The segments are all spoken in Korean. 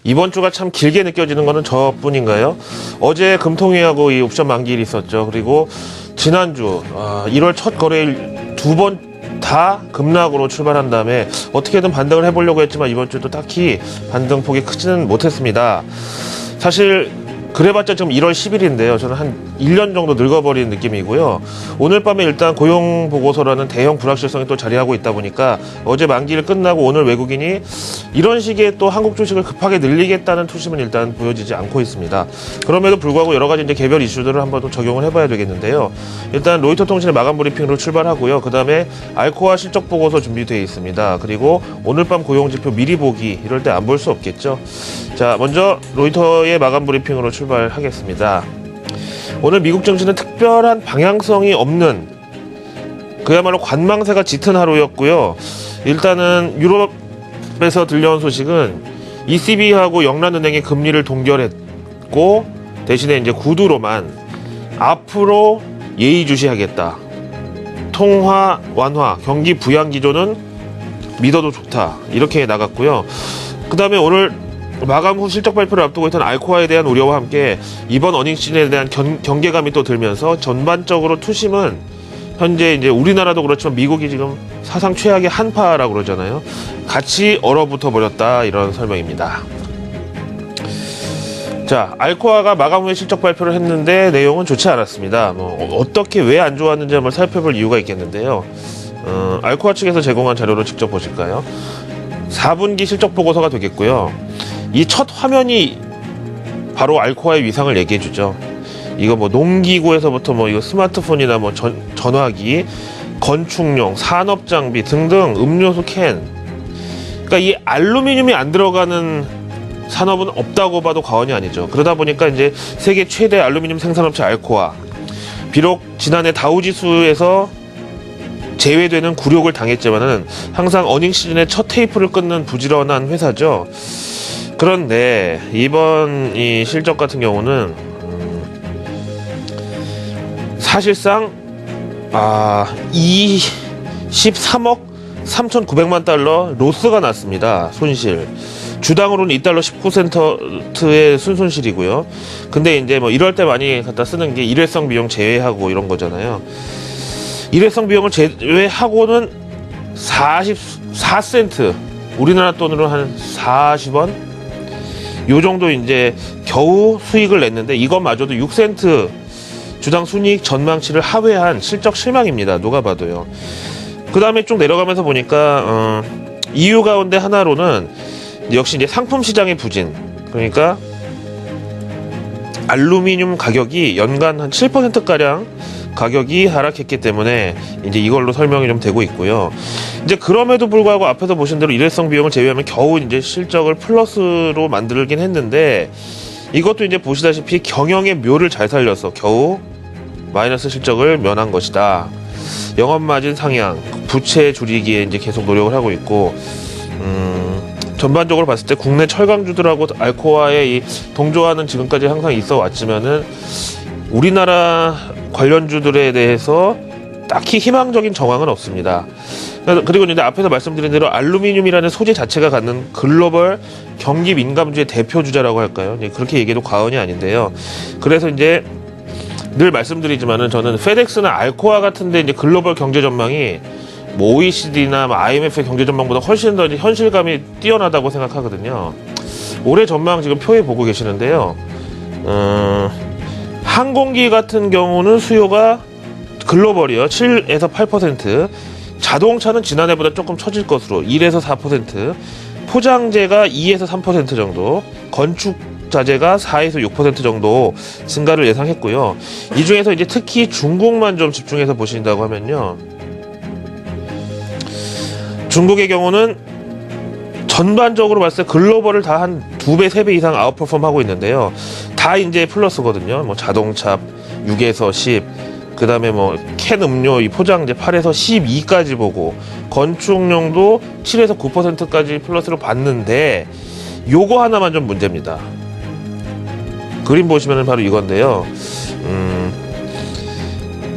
이번 주가 참 길게 느껴지는 거는 저뿐인가요? 어제 금통위하고 이 옵션 만기일이 있었죠. 그리고 지난주 1월 첫 거래일 두 번 다 급락으로 출발한 다음에 어떻게든 반등을 해보려고 했지만 이번 주도 딱히 반등폭이 크지는 못했습니다. 사실 그래봤자 지금 1월 10일인데요. 저는 한 1년 정도 늙어버린 느낌이고요. 오늘 밤에 일단 고용보고서라는 대형 불확실성이 또 자리하고 있다 보니까 어제 만기일 끝나고 오늘 외국인이 이런 식의 또 한국 주식을 급하게 늘리겠다는 투심은 일단 보여지지 않고 있습니다. 그럼에도 불구하고 여러 가지 이제 개별 이슈들을 한번 또 적용을 해봐야 되겠는데요. 일단 로이터 통신의 마감 브리핑으로 출발하고요. 그 다음에 알코아 실적 보고서 준비되어 있습니다. 그리고 오늘 밤 고용지표 미리 보기 이럴 때 안 볼 수 없겠죠. 자, 먼저 로이터의 마감 브리핑으로 출발하겠습니다. 오늘 미국 증시는 특별한 방향성이 없는 그야말로 관망세가 짙은 하루였고요. 일단은 유럽에서 들려온 소식은 ECB하고 영란은행이 금리를 동결했고 대신에 이제 구두로만 앞으로 예의주시하겠다. 통화 완화, 경기 부양 기조는 믿어도 좋다. 이렇게 나갔고요. 그 다음에 오늘 마감 후 실적 발표를 앞두고 있던 알코아에 대한 우려와 함께 이번 어닝 시즌에 대한 경계감이 또 들면서 전반적으로 투심은 현재 이제 우리나라도 그렇지만 미국이 지금 사상 최악의 한파라고 그러잖아요. 같이 얼어붙어 버렸다 이런 설명입니다. 자, 알코아가 마감 후에 실적 발표를 했는데 내용은 좋지 않았습니다. 어떻게 왜 안 좋았는지 한번 살펴볼 이유가 있겠는데요. 알코아 측에서 제공한 자료로 직접 보실까요? 4분기 실적 보고서가 되겠고요. 이 첫 화면이 바로 알코아의 위상을 얘기해 주죠. 이거 뭐 농기구에서부터 뭐 이거 스마트폰이나 뭐 전화기, 건축용, 산업 장비 등등 음료수 캔. 그러니까 이 알루미늄이 안 들어가는 산업은 없다고 봐도 과언이 아니죠. 그러다 보니까 이제 세계 최대 알루미늄 생산업체 알코아. 비록 지난해 다우지수에서 제외되는 굴욕을 당했지만은 항상 어닝 시즌의 첫 테이프를 끊는 부지런한 회사죠. 그런데 이번 이 실적 같은 경우는 사실상 23억 3,900만 달러 로스가 났습니다. 손실. 주당으로는 2달러 19센트의 순손실이고요. 근데 이제 뭐 이럴 때 많이 갖다 쓰는 게 일회성 비용 제외하고 이런 거잖아요. 일회성 비용을 제외하고는 44센트, 우리나라 돈으로 한 40원? 요 정도 이제 겨우 수익을 냈는데 이것마저도 6센트 주당 순이익 전망치를 하회한 실적 실망입니다. 누가 봐도요. 그 다음에 쭉 내려가면서 보니까 이유 가운데 하나로는 역시 이제 상품 시장의 부진. 그러니까 알루미늄 가격이 연간 한 7%가량 가격이 하락했기 때문에 이제 이걸로 설명이 좀 되고 있고요. 이제 그럼에도 불구하고 앞에서 보신 대로 일회성 비용을 제외하면 겨우 이제 실적을 플러스로 만들긴 했는데 이것도 이제 보시다시피 경영의 묘를 잘 살려서 겨우 마이너스 실적을 면한 것이다. 영업마진 상향, 부채 줄이기에 이제 계속 노력을 하고 있고, 전반적으로 봤을 때 국내 철강주들하고 알코아의 이 동조하는 지금까지 항상 있어 왔지만은 우리나라 관련주들에 대해서 딱히 희망적인 정황은 없습니다. 그리고 이제 앞에서 말씀드린 대로 알루미늄이라는 소재 자체가 갖는 글로벌 경기 민감주의 대표 주자라고 할까요? 그렇게 얘기해도 과언이 아닌데요. 그래서 이제 늘 말씀드리지만은 저는 페덱스나 알코아 같은데 이제 글로벌 경제 전망이 뭐 OECD나 IMF의 경제 전망보다 훨씬 더 현실감이 뛰어나다고 생각하거든요. 올해 전망 지금 표에 보고 계시는데요. 항공기 같은 경우는 수요가 글로벌이요. 7에서 8%. 자동차는 지난해보다 조금 처질 것으로 1에서 4%. 포장재가 2에서 3% 정도. 건축 자재가 4에서 6% 정도 증가를 예상했고요. 이 중에서 이제 특히 중국만 좀 집중해서 보신다고 하면요. 중국의 경우는 전반적으로 봤을 때 글로벌을 다 한 2배, 3배 이상 아웃퍼폼 하고 있는데요. 다 이제 플러스거든요. 뭐 자동차 6에서 10, 그 다음에 뭐 캔 음료 이 포장재 8에서 12까지 보고, 건축용도 7에서 9%까지 플러스로 봤는데, 요거 하나만 좀 문제입니다. 그림 보시면 바로 이건데요.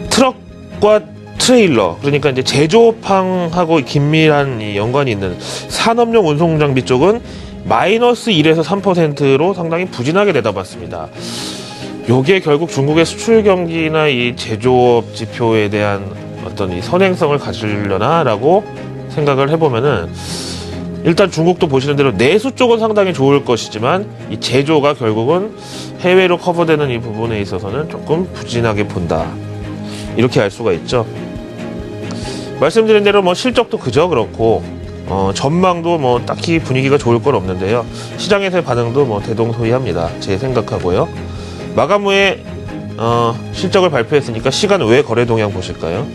트럭과 트레일러, 그러니까 이제 제조업황하고 긴밀한 이 연관이 있는 산업용 운송 장비 쪽은 마이너스 1에서 3%로 상당히 부진하게 내다봤습니다. 요게 결국 중국의 수출 경기나 이 제조업 지표에 대한 어떤 이 선행성을 가지려나라고 생각을 해보면은, 일단 중국도 보시는 대로 내수 쪽은 상당히 좋을 것이지만 이 제조가 결국은 해외로 커버되는 이 부분에 있어서는 조금 부진하게 본다, 이렇게 알 수가 있죠. 말씀드린 대로 뭐 실적도 그저 그렇고 전망도 뭐 딱히 분위기가 좋을 건 없는데요. 시장에서의 반응도 뭐 대동소이합니다, 제 생각하고요. 마감 후에 실적을 발표했으니까 시간 외 거래 동향 보실까요?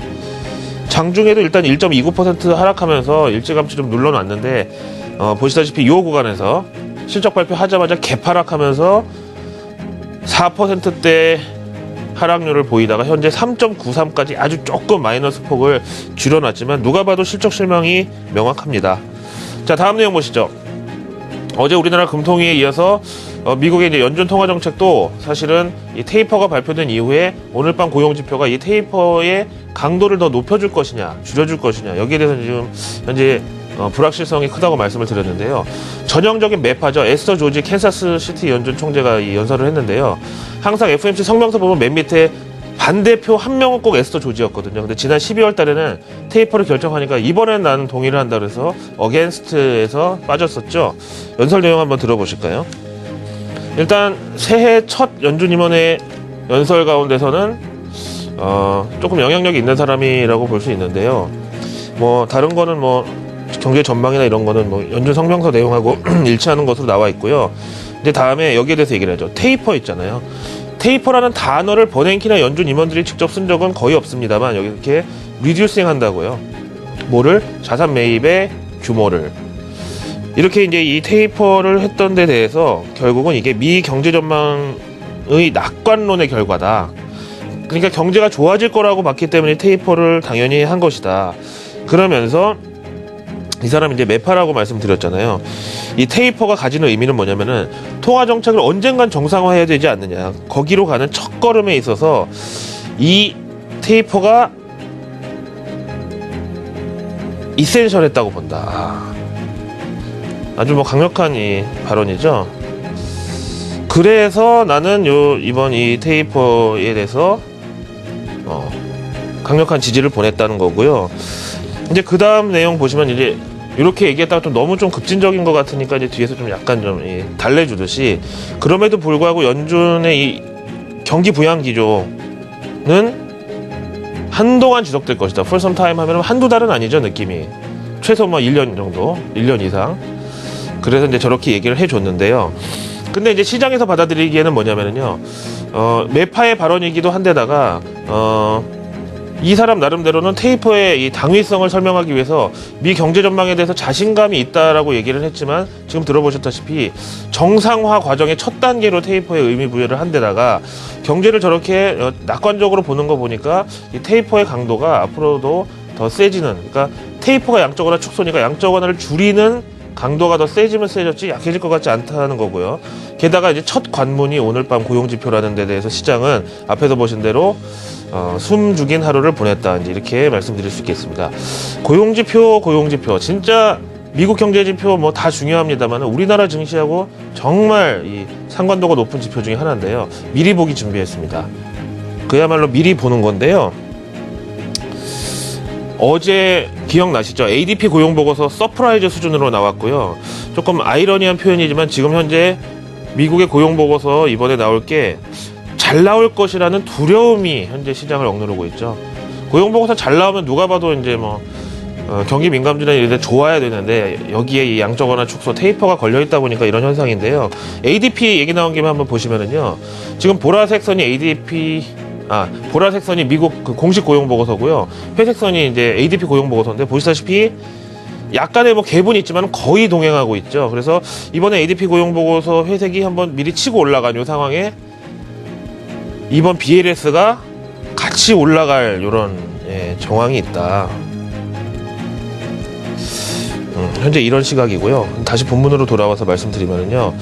장중에도 일단 1.29% 하락하면서 일찌감치 좀 눌러놨는데, 보시다시피 이 구간에서 실적 발표하자마자 개파락하면서 4%대 하락률을 보이다가 현재 3.93까지 아주 조금 마이너스 폭을 줄여놨지만 누가 봐도 실적 실망이 명확합니다. 자, 다음 내용 보시죠. 어제 우리나라 금통위에 이어서 미국의 이제 연준 통화 정책도 사실은 이 테이퍼가 발표된 이후에 오늘 밤 고용 지표가 이 테이퍼의 강도를 더 높여줄 것이냐, 줄여줄 것이냐, 여기에 대해서 지금 현재 불확실성이 크다고 말씀을 드렸는데요. 전형적인 매파죠. 에스터 조지 캔사스 시티 연준 총재가 이 연설을 했는데요. 항상 FOMC 성명서 보면 맨 밑에 반대표 한 명은 꼭 에스터 조지였거든요. 근데 지난 12월 달에는 테이퍼를 결정하니까 이번엔 나는 동의를 한다 그래서 어게인스트에서 빠졌었죠. 연설 내용 한번 들어보실까요? 일단 새해 첫 연준 임원의 연설 가운데서는 조금 영향력이 있는 사람이라고 볼 수 있는데요. 뭐 다른 거는 뭐 경제 전망이나 이런 거는 뭐 연준 성명서 내용하고 일치하는 것으로 나와 있고요. 이제 다음에 여기에 대해서 얘기를 하죠. 테이퍼 있잖아요. 테이퍼라는 단어를 버냉키나 연준 임원들이 직접 쓴 적은 거의 없습니다만 여기 이렇게 리듀싱 한다고요. 뭐를? 자산 매입의 규모를. 이렇게 이제 이 테이퍼를 했던 데 대해서 결국은 이게 미 경제 전망의 낙관론의 결과다. 그러니까 경제가 좋아질 거라고 봤기 때문에 테이퍼를 당연히 한 것이다. 그러면서 이 사람이 이제 매파라고 말씀드렸잖아요. 이 테이퍼가 가지는 의미는 뭐냐면은 통화 정책을 언젠간 정상화해야 되지 않느냐. 거기로 가는 첫걸음에 있어서 이 테이퍼가 이센셜했다고 본다. 아주 뭐 강력한 이 발언이죠. 그래서 나는 이번 이 테이퍼에 대해서 강력한 지지를 보냈다는 거고요. 이제 그 다음 내용 보시면 이제 이렇게 얘기했다가 좀 너무 좀 급진적인 것 같으니까 이제 뒤에서 좀 약간 좀 달래주듯이, 그럼에도 불구하고 연준의 이 경기 부양 기조는 한동안 지속될 것이다. For some time 하면 한두 달은 아니죠, 느낌이. 최소 뭐 1년 정도, 1년 이상. 그래서 이제 저렇게 얘기를 해줬는데요. 근데 이제 시장에서 받아들이기에는 뭐냐면은요, 매파의 발언이기도 한데다가, 이 사람 나름대로는 테이퍼의 이 당위성을 설명하기 위해서 미 경제 전망에 대해서 자신감이 있다라고 얘기를 했지만 지금 들어보셨다시피 정상화 과정의 첫 단계로 테이퍼에 의미 부여를 한 데다가 경제를 저렇게 낙관적으로 보는 거 보니까 이 테이퍼의 강도가 앞으로도 더 세지는, 그러니까 테이퍼가 양적 완화 축소니까 양적 완화를 줄이는 강도가 더 세지면 세졌지 약해질 것 같지 않다는 거고요. 게다가 이제 첫 관문이 오늘 밤 고용지표라는 데 대해서 시장은 앞에서 보신 대로 숨 죽인 하루를 보냈다, 이제 이렇게 말씀드릴 수 있겠습니다. 고용지표 진짜 미국 경제지표 뭐 다 중요합니다만 우리나라 증시하고 정말 이 상관도가 높은 지표 중에 하나인데요. 미리 보기 준비했습니다. 그야말로 미리 보는 건데요. 어제 기억나시죠? ADP 고용보고서 서프라이즈 수준으로 나왔고요. 조금 아이러니한 표현이지만 지금 현재 미국의 고용보고서 이번에 나올 게 잘 나올 것이라는 두려움이 현재 시장을 억누르고 있죠. 고용보고서 잘 나오면 누가 봐도 이제 뭐 경기 민감주나 이런 데 좋아야 되는데 여기에 이 양적 완화 축소 테이퍼가 걸려 있다 보니까 이런 현상인데요. ADP 얘기 나온 김에 한번 보시면은요. 지금 보라색 선이 보라색 선이 미국 그 공식 고용 보고서고요. 회색 선이 이제 ADP 고용 보고서인데 보시다시피 약간의 뭐 갭은 있지만 거의 동행하고 있죠. 그래서 이번에 ADP 고용 보고서 회색이 한번 미리 치고 올라간 이 상황에 이번 BLS가 같이 올라갈 이런 정황이 있다. 현재 이런 시각이고요. 다시 본문으로 돌아와서 말씀드리면요.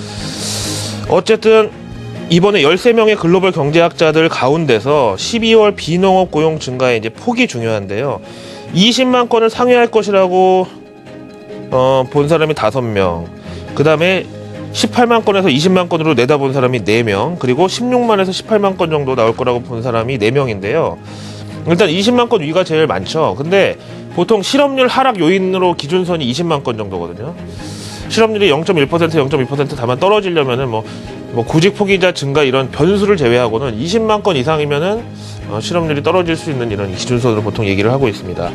어쨌든 이번에 13명의 글로벌 경제학자들 가운데서 12월 비농업 고용 증가의 이제 폭이 중요한데요. 20만 건을 상회할 것이라고 본 사람이 5명. 그 다음에 18만 건에서 20만 건으로 내다본 사람이 4명, 그리고 16만에서 18만 건 정도 나올 거라고 본 사람이 4명인데요. 일단 20만 건 위가 제일 많죠. 근데 보통 실업률 하락 요인으로 기준선이 20만 건 정도거든요. 실업률이 0.1%, 0.2% 다만 떨어지려면은 뭐 구직 포기자 증가 이런 변수를 제외하고는 20만 건 이상이면은 실업률이 떨어질 수 있는 이런 기준선으로 보통 얘기를 하고 있습니다.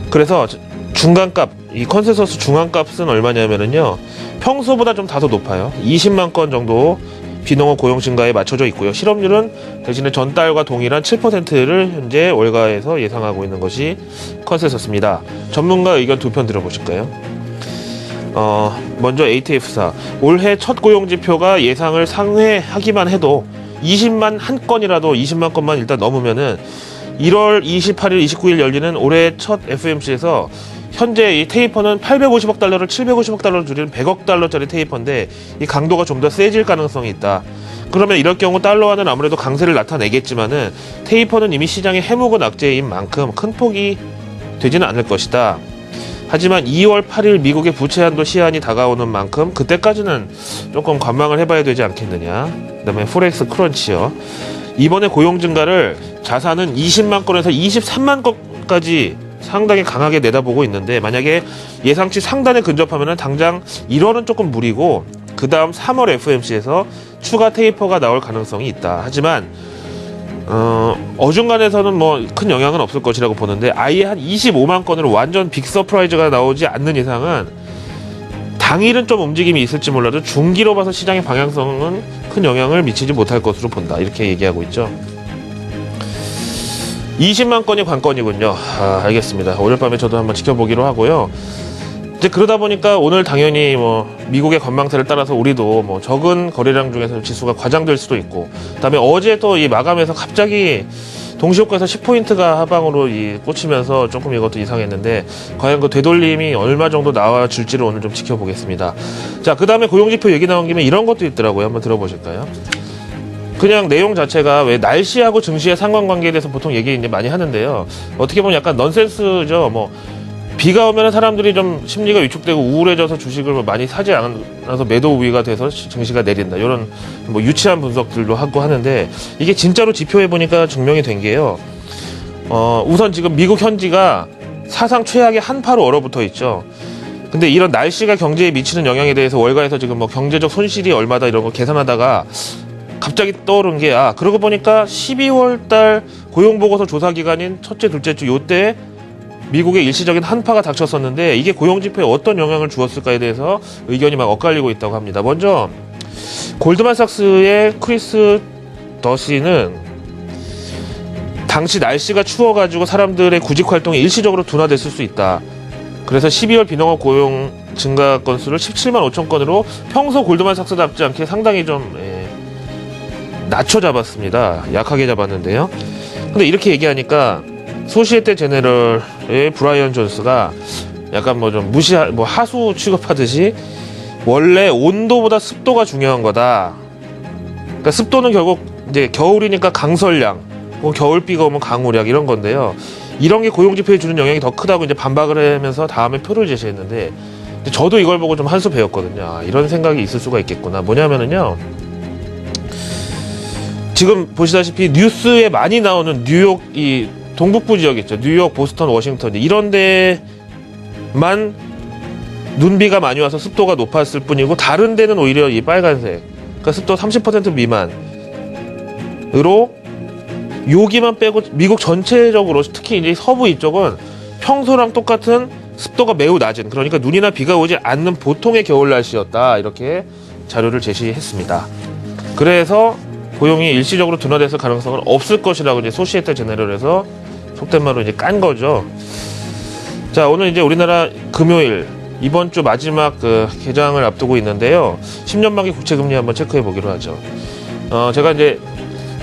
그래서 중간값, 이 컨센서스 중간값은 얼마냐면은요, 평소보다 좀 다소 높아요. 20만 건 정도 비농업 고용 증가에 맞춰져 있고요. 실업률은 대신에 전달과 동일한 7%를 현재 월가에서 예상하고 있는 것이 컨센서스입니다. 전문가 의견 두 편 들어보실까요? 먼저 ATF사. 올해 첫 고용 지표가 예상을 상회하기만 해도 20만 한 건이라도 20만 건만 일단 넘으면은 1월 28일, 29일 열리는 올해 첫 FOMC에서 현재 이 테이퍼는 850억 달러를 750억 달러로 줄이는 100억 달러짜리 테이퍼인데 이 강도가 좀 더 세질 가능성이 있다. 그러면 이럴 경우 달러화는 아무래도 강세를 나타내겠지만은 테이퍼는 이미 시장의 해묵은 악재인 만큼 큰 폭이 되지는 않을 것이다. 하지만 2월 8일 미국의 부채 한도 시한이 다가오는 만큼 그때까지는 조금 관망을 해봐야 되지 않겠느냐. 그 다음에 포렉스 크런치요. 이번에 고용 증가를 자산은 20만 건에서 23만 건까지 상당히 강하게 내다보고 있는데, 만약에 예상치 상단에 근접하면 당장 1월은 조금 무리고 그 다음 3월 FOMC에서 추가 테이퍼가 나올 가능성이 있다. 하지만 어중간해서는 뭐 큰 영향은 없을 것이라고 보는데, 아예 한 25만 건으로 완전 빅 서프라이즈가 나오지 않는 이상은 당일은 좀 움직임이 있을지 몰라도 중기로 봐서 시장의 방향성은 큰 영향을 미치지 못할 것으로 본다. 이렇게 얘기하고 있죠. 20만 건이 관건이군요. 알겠습니다. 오늘 밤에 저도 한번 지켜보기로 하고요. 이제 그러다 보니까 오늘 당연히 뭐 미국의 관망세를 따라서 우리도 뭐 적은 거래량 중에서 지수가 과장될 수도 있고, 그다음에 어제 또 이 마감에서 갑자기 동시효과에서 10포인트가 하방으로 꽂히면서 조금 이것도 이상했는데, 과연 그 되돌림이 얼마 정도 나와줄지를 오늘 좀 지켜보겠습니다. 자, 그 다음에 고용지표 얘기 나온 김에 이런 것도 있더라고요. 한번 들어보실까요? 그냥 내용 자체가 왜 날씨하고 증시의 상관관계에 대해서 보통 얘기 이제 많이 하는데요. 어떻게 보면 약간 넌센스죠. 뭐 비가 오면 사람들이 좀 심리가 위축되고 우울해져서 주식을 많이 사지 않아서 매도 우위가 돼서 증시가 내린다. 이런 뭐 유치한 분석들도 하고 하는데, 이게 진짜로 지표해 보니까 증명이 된 게요. 우선 지금 미국 현지가 사상 최악의 한파로 얼어붙어 있죠. 근데 이런 날씨가 경제에 미치는 영향에 대해서 월가에서 지금 뭐 경제적 손실이 얼마다 이런 거 계산하다가 갑자기 떠오른 게, 그러고 보니까 12월 달 고용보고서 조사 기간인 첫째, 둘째 주 요때 미국의 일시적인 한파가 닥쳤었는데, 이게 고용지표에 어떤 영향을 주었을까에 대해서 의견이 막 엇갈리고 있다고 합니다. 먼저 골드만삭스의 크리스 더시는 당시 날씨가 추워가지고 사람들의 구직 활동이 일시적으로 둔화됐을 수 있다. 그래서 12월 비농업 고용 증가 건수를 17만 5천 건으로 평소 골드만삭스답지 않게 상당히 좀 낮춰 잡았습니다. 약하게 잡았는데요. 근데 이렇게 얘기하니까 소시에테 제네럴의 브라이언 존스가 약간 뭐 좀 하수 취급하듯이 원래 온도보다 습도가 중요한 거다. 그러니까 습도는 결국 이제 겨울이니까 강설량, 뭐 겨울비가 오면 강우량 이런 건데요. 이런 게 고용지표에 주는 영향이 더 크다고 이제 반박을 하면서 다음에 표를 제시했는데, 저도 이걸 보고 좀 한 수 배웠거든요. 이런 생각이 있을 수가 있겠구나. 뭐냐면은요, 지금 보시다시피 뉴스에 많이 나오는 뉴욕 이 동북부 지역 있죠. 뉴욕, 보스턴, 워싱턴 이런 데만 눈비가 많이 와서 습도가 높았을 뿐이고, 다른 데는 오히려 이 빨간색, 그러니까 습도 30% 미만으로, 여기만 빼고 미국 전체적으로 특히 이제 서부 이쪽은 평소랑 똑같은 습도가 매우 낮은, 그러니까 눈이나 비가 오지 않는 보통의 겨울 날씨였다. 이렇게 자료를 제시했습니다. 그래서 고용이 일시적으로 둔화됐을 가능성은 없을 것이라고 이제 소시에테 제네럴에서 속된 말로 이제 깐 거죠. 자, 오늘 이제 우리나라 금요일 이번 주 마지막 개장을 앞두고 있는데요. 10년 만기 국채금리 한번 체크해 보기로 하죠. 제가 이제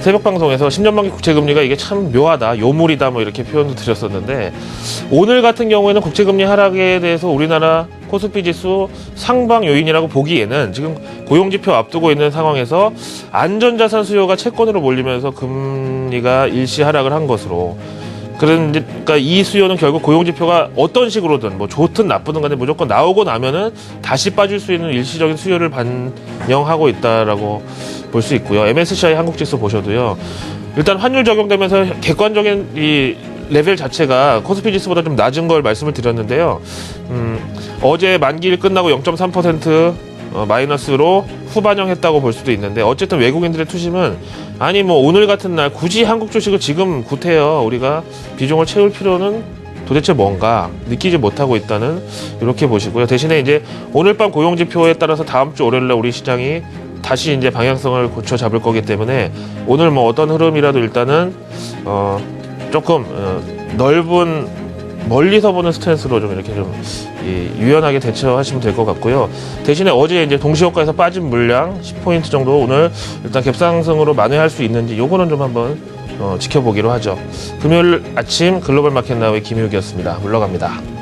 새벽 방송에서 10년 만기 국채금리가 이게 참 묘하다, 요물이다 뭐 이렇게 표현도 드렸었는데, 오늘 같은 경우에는 국채금리 하락에 대해서 우리나라 코스피 지수 상방 요인이라고 보기에는 지금 고용지표 앞두고 있는 상황에서 안전자산 수요가 채권으로 몰리면서 금리가 일시 하락을 한 것으로, 그러니까 이 수요는 결국 고용지표가 어떤 식으로든 뭐 좋든 나쁘든 간에 무조건 나오고 나면은 다시 빠질 수 있는 일시적인 수요를 반영하고 있다라고 볼 수 있고요. MSCI 한국지수 보셔도요. 일단 환율 적용되면서 객관적인 이 레벨 자체가 코스피 지수보다 좀 낮은 걸 말씀을 드렸는데요. 어제 만기일 끝나고 0.3% 마이너스로 후반영했다고 볼 수도 있는데 어쨌든 외국인들의 투심은 아니 뭐 오늘 같은 날 굳이 한국 주식을 지금 구태여 우리가 비중을 채울 필요는 도대체 뭔가 느끼지 못하고 있다는 이렇게 보시고요. 대신에 이제 오늘 밤 고용지표에 따라서 다음 주 월요일날 우리 시장이 다시 이제 방향성을 고쳐 잡을 거기 때문에 오늘 뭐 어떤 흐름이라도 일단은 조금 넓은 멀리서 보는 스탠스로 좀 이렇게 좀 유연하게 대처하시면 될 것 같고요. 대신에 어제 이제 동시효과에서 빠진 물량 10포인트 정도 오늘 일단 갭상승으로 만회할 수 있는지 요거는 좀 한번 지켜보기로 하죠. 금요일 아침 글로벌 마켓 나우의 김효기였습니다. 물러갑니다.